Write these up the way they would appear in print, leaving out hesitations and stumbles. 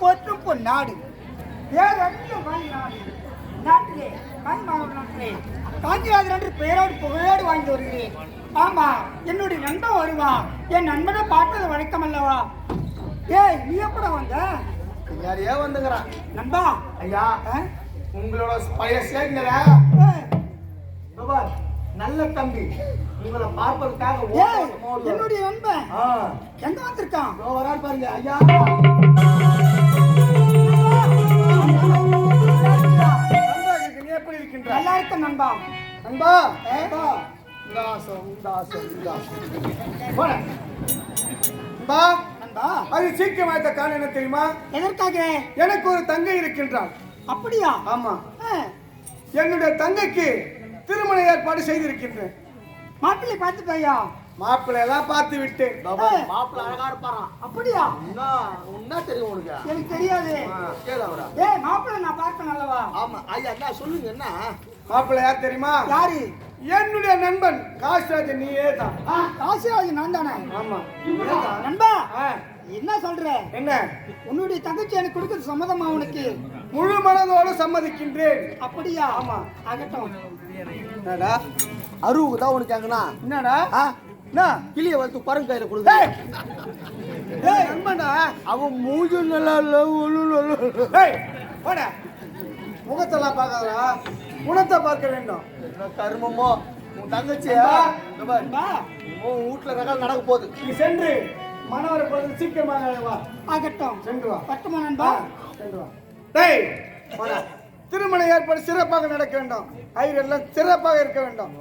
போற்றும் பொன்னாடு வேறெங்கும் நாடு நாட்டிலே நாட்டிலே காஞ்சிராஜன் என்று பெயரோடு புகழோடு வாழ்ந்து வருகிறேன். ஆமா, என்னுடைய நண்பன் வருவான். என் நண்பனை பார்த்தது வழக்கம் அல்லவா? ஏய், நீ எப்பட வந்த? யாரையா வந்துங்கிறான் நண்பா. ஐயா, உங்களோட பழைய சேர்ந்தல நல்ல தம்பி உங்களை பார்ப்பதற்காக என்னுடைய நண்பன் எங்க வந்திருக்கான்? வரான் பாருங்க ஐயா. எப்படி இருக்கின்ற? நல்லா இருக்க நண்பா. நண்பா உல்லாசம் உல்லாசம் உல்லாசம். அது சீக்கிரமாக காரணம் என்ன தெரியுமா? எதற்காக? எனக்கு ஒரு தங்கை இருக்கின்றாள். அப்படியா? ஆமா. என்னுடைய தங்கைக்கு திருமண ஏற்பாடு செய்திருக்கின்றேன். மாப்பிள்ளை பார்த்துட்டாயா? மாப்பிள்ளை எல்லாம் பார்த்து விட்டு மாப்பிள்ளை அழகா இருப்பாராம். அப்படியா? உன்னா தெரியும் உனக்கு? எனக்கு தெரியாது. ஏய், மாப்பிள்ளை நான் பார்ப்பேன் அல்லவா? ஆமா ஐயா, என்ன சொல்லுங்க. என்ன மாப்பிள்ளை யார் தெரியுமா? யாரு? என்னுடைய நண்பன் காசிராஜன். நீயே தான். காசிராஜன் நான் தானே? ஆமா நண்பா. என்ன சொல்ற? என்ன? உன்னுடைய தங்கச்சி எனக்கு கொடுக்கிறது சம்மதமா? உனக்கு முழு மனதோடு சம்மதிக்கின்றேன். அப்படியா? ஆமா, ஆகட்டும். என்னடா அருவுக்கு தான் உனக்கு கேங்கண்ணா? என்னடா கிளிய வந்து பறங்க கையில கொடுங்க. நண்பனா அவன் மூஞ்சு நல்லா முகத்தெல்லாம் பார்க்காதா, குணத்தை பார்க்க வேண்டும். கருமமோ உன் தங்கச்சியா உன் வீட்டுல நகல் நடக்க போகுது. நீ சென்று மனவரை பொழுது சீக்கிரமாக வா. ஆகட்டும், சென்று வா. பட்டுமா நண்பா? சென்று வா. டேய், திருமண ஏற்பாடு சிறப்பாக நடக்க வேண்டும். ஐயர் எல்லாம் சிறப்பாக இருக்க வேண்டும்.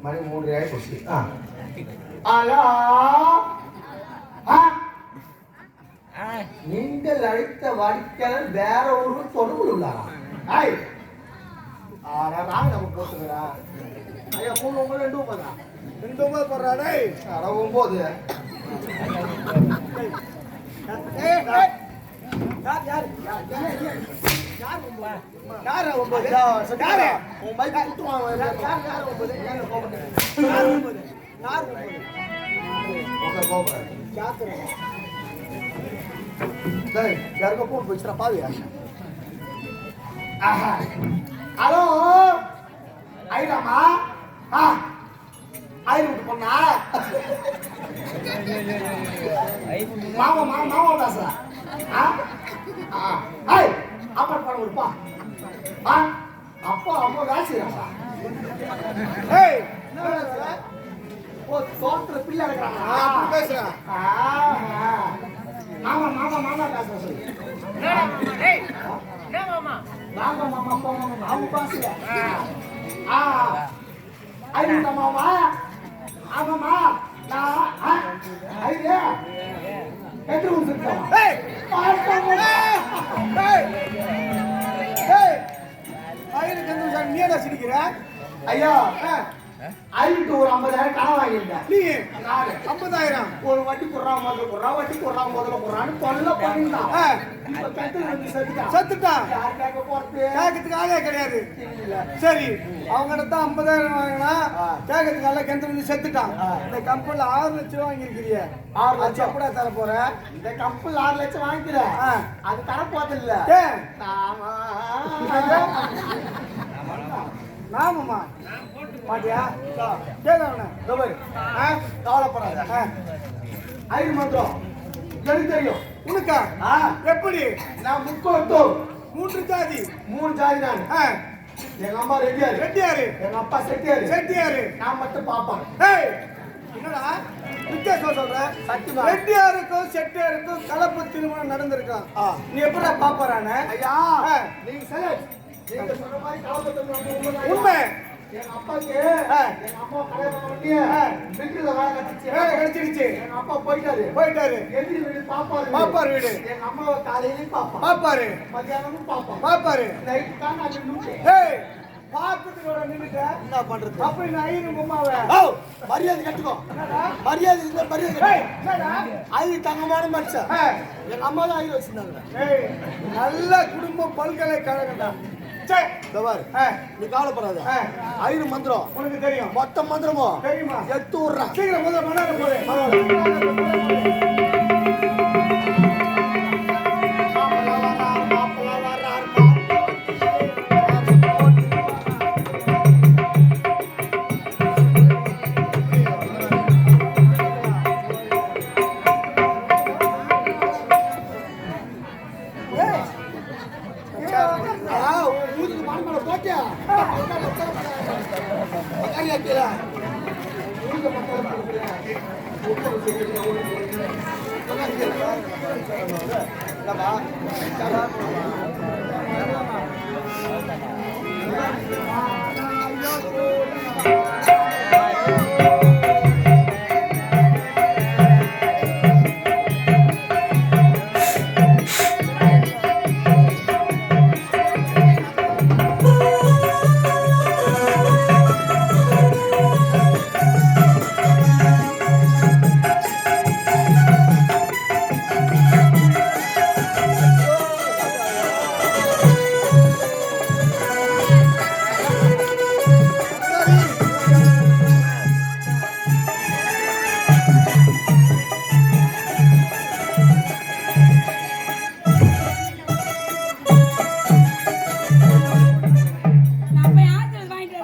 மணி 3 ஆயிடுச்சு. நீங்கள் அழைத்த வாடிக்கையாளர் வேற ஒரு தொடர்பு உள்ளாரா? நம்ம போட்டுக்கிறா. ஐயா 3 9 2 9 2 9 போடுறாடே. 9 யார் 9? யாரு உன் மைக் குத்துவாங்க. யார் 9? யார் 9? யாருக்கோ போன் போச்சுடா பாவியா. ஹலோ ஐடாமா. ஐடு விட்டு பொண்ணா? மாமா மாமா பேசுறா. அப்பா படம் கொடுப்பா. அப்பா அம்மா வேசிடுறாப்பா. தோட்டத்துல பிள்ளை இருக்கிறாங்க பேசுறேன். மாமா மாமா மாமா பேசுற சொல்லி மாமா மாமா போங்க அவங்க பேசுற. ஐயா மாமா. ஆமாமா நான் ஐயா எட்டு நிமிஷம். நீடா சிரிக்கிற ஐயா? ஐட்டு ஒரு 50,000 கடன் வாங்கியிருந்தேன். நீ 50,000 ஒரு வட்டி போடுறான் முதல்ல போடுறான் வட்டி போடுறான் முதல்ல போடுறான்னு தொல்லை பண்ணிருந்தான். இப்ப கெட்டு வந்து செத்துட்டான். கேட்க போறது கேட்கறதுக்கு ஆளே கிடையாது. சரி, அவங்க தான் 50,000 வாங்கினா கேட்கறதுக்கு ஆளே கிணத்து வந்து செத்துட்டான். இந்த கம்பெனில 6 லட்சம் வாங்கியிருக்கிறிய. 6 லட்சம் கூட தர போற? இந்த கம்பெனில 6 லட்சம் வாங்கிக்கிற, அது தர போறது இல்ல. நாமமா பாட்டியா கேட்கணும். கவலைப்படாத. ஐந்து மாத்திரம் எனக்கு தெரியும். உனக்கா? எப்படி? நான் முக்கோட்டம் 3 ஜாதி. 3 ஜாதி நான். எங்க அம்மா ரெட்டியாரு. எங்க அப்பா செட்டியாரு. நான் மட்டும் பாப்பேன். என்னடா வித்தியாசம் சொல்றேன். சத்தியமா. ரெட்டியாருக்கும் செட்டியாருக்கும் கலப்பு திருமணம் நடந்திருக்கான். நீ எப்படா பாப்பறானே? ஐயா நீங்க சரி நீங்க சொல்ற மாதிரி காலத்துல உண்மை. எங்க அப்பாக்கு எங்க அம்மா கல்யாணம் பண்ணி வீட்டுல வேலை கிடைச்சிடுச்சு. எங்க அப்பா போயிட்டாரு. எதிரி வீடு பாப்பாரு வீடு. எங்க அம்மாவை காலையிலயும் பாப்பாரு மத்தியானமும் பாப்பாரு. நைட்டு தான் நான் நின்னுட்டேன். ஏய் பாத்துட்டு நின்னுட்டேன். என்ன பண்றது? அப்ப நான் ஐயரும் உமாவை மரியாதை கட்டுக்கோ. என்னடா மரியாதை இல்ல மரியாதை. ஏய் என்னடா ஐயர் தங்கமான மனுஷன். எங்க அம்மா தான் ஐயர் வச்சிருந்தாங்க. ஏய் நல்ல குடும்ப பல்கலைக்கழகம்டா. சரி தவார் நீ கவலைப்படாத. ஐயர் மந்திரம் உனக்கு தெரியும். மொத்த மந்திரமும் தெரியுமா? எடுத்து விடுறேன். சீக்கிரம் முதல்ல மணால போடு. ஊருக்கு மணமலை போட்டியா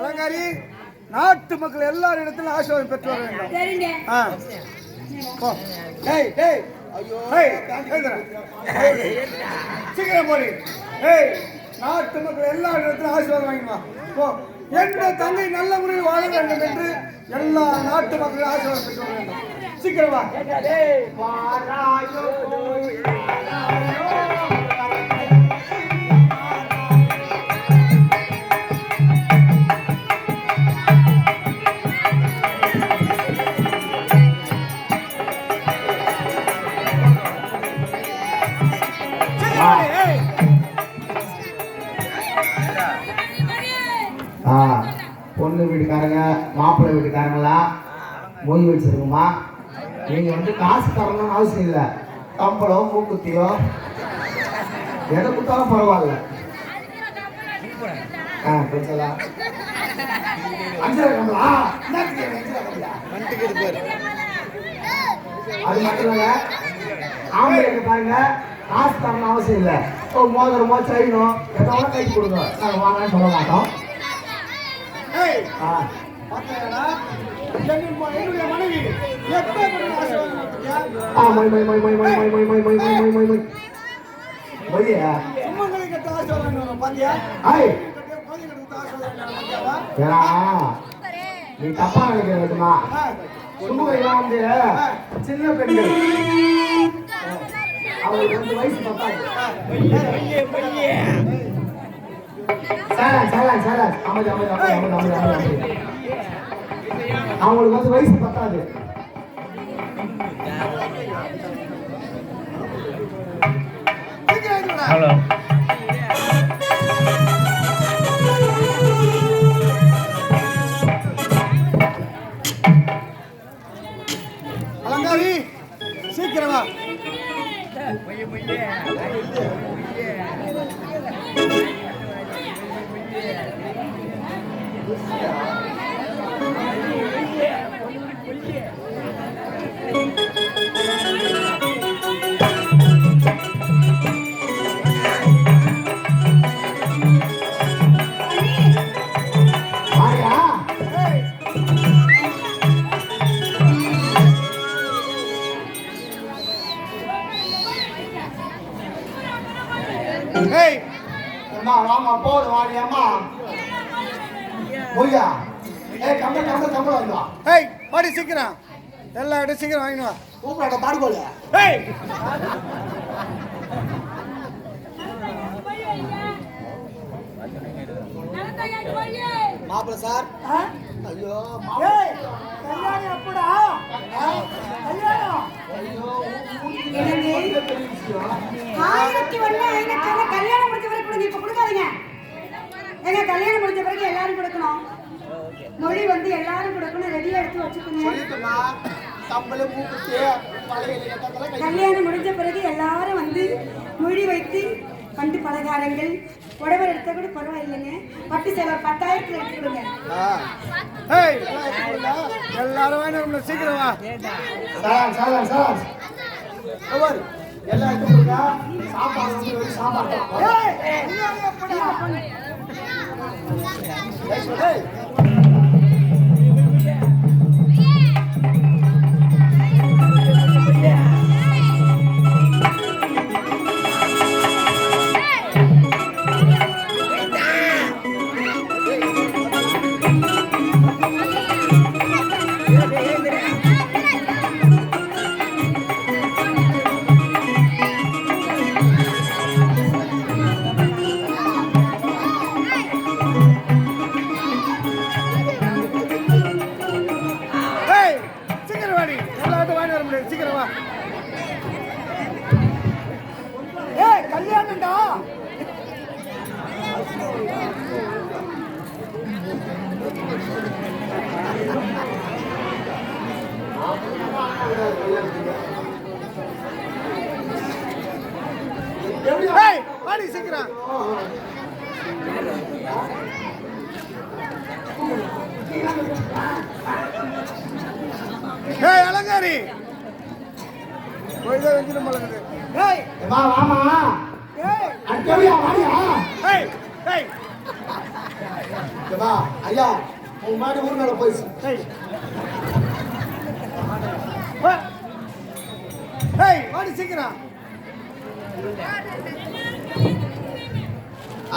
அலங்காரி நாட்டு மக்கள் எல்லாரிடத்திலும் ஆசீர்வாதம் பெற்று வர வேண்டும். ஐயோ சீக்கிரம் போடி. ஏய் நாட்டு மக்கள் எல்லாரிடத்திலும் ஆசீர்வாதம் வாங்கிமா போ. என்ற தங்கை நல்ல முறையில் வாழ வேண்டும் என்று எல்லா நாட்டு மக்களும் ஆசீர்வாதம் பெற்று வர வேண்டும். சீக்கிரம் வா. பொண்ணு வீட்டுக்காரங்க மாப்பிள்ளை வீட்டுக்காரங்களா மொய் வச்சிருக்குமா? நீங்க வந்து காசு தரணும்னு அவசியம் இல்லை. கம்பளம் மூக்குத்தியோ எதை கொடுத்தாலும் பரவாயில்ல. கொஞ்சம் அஞ்சரை கம்பளா அது மட்டும் இல்லைங்க. ஆம்பளைக்கு பாருங்க காசு தரணும் அவசியம் இல்லை. மோதிரமோ செய்யணோ எதோ கை கொடுங்க. நாங்கள் வாங்கன்னு சொல்ல மாட்டோம். என்னுடைய மனைவி சுமங்கலி கட்ட ஆசீர்வாதம் பாத்தியா? நீ தப்பா நினைக்கிறதுமா? சுமங்கலாம் வந்து சின்ன பெண்கள் அவங்களுக்கு 2 வயசு பத்தாது. அவங்களுக்கு வந்து வயசு பத்தாது. அலங்காரி சீக்கிரமா. அம்மா வாமா போதும் வாடி அம்மா போய்யா. கம்பளம் வந்தா ஏய் பாடி சீக்கிரம். எல்லா இடம் சீக்கிரம் வாங்கினு வா. கூப்பிடாத பாடுகோல. ஏய் மாப்பிள்ள சார். ஆ? ஐயோ ஏய், கல்யாணம் எப்படா? கல்யாணம்? ஆயிரத்தி ஒண்ணு கல்யாணம் முடிஞ்ச பிறகு கொடுங்க, இப்ப கொடுக்காதீங்க. ஏங்க கல்யாணம் முடிஞ்ச பிறகு எல்லாரும் கொடுக்கணும். மொழி வந்து எல்லாரும் கொடுக்கணும், ரெடியா எடுத்து வச்சுக்கோங்க. சொல்லிட்டுமா கம்பள மூக்குத்தி பழைய கட்டங்கள கல்யாணம் முடிஞ்ச பிறகு எல்லாரும் வந்து மொழி வைத்து பண்டு பலகாரங்கள் புடவை எடுத்த கூட பரவாயில்லைங்க. பட்டு சேலை 10,000 எடுத்து கொடுங்க. ஏய் எல்லாரும் வாங்கினு சீக்கிரம் வா. சார் ஓவர் எல்லாம் எடுத்துங்க. சாப்பாடு வந்து வெறும் சாப்பாடு தான். ஏய், கல்யாணம் எப்படா? ஏய் ஏய் சீக்கிரம் வாடி. எல்லாரும் வாங்கி வர முடியாது. சீக்கிரம் வா. ஏய், கல்யாணம்டா. ஏய் வாடி சீக்கிரம். ஏய் அலங்காரி போய் தான் வெஞ்சிடும் பழகுது. ஏய், வா வாமா. ஏய், அடியா வாடியா. ஏய் ஏய் வா ஐயா உன் மாடி ஊர்ல போயிச்சு. ஏய் வா. ஏய் வாடி சீக்கிரம்.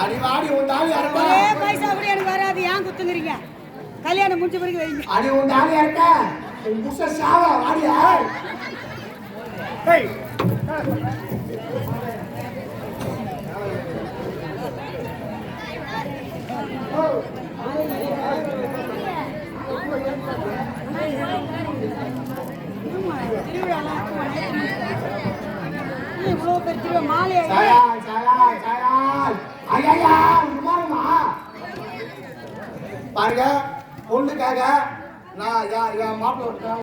அடி வாடி உன் தாலி அறுப்பா. ஒரே பைசா கூட எனக்கு வராது, ஏன் குத்துங்கிறீங்க? கல்யாணம் முடிஞ்ச பிறகு வைங்க. அடி உன் தாலி அறுக்க உன் புருஷ சாவா வாடியா. ஏய் இவ்வளோ பேர் திருவிழா மாலை ஐயா பாருங்க பொண்ணுக்காக நான் என் மாப்பிள்ளை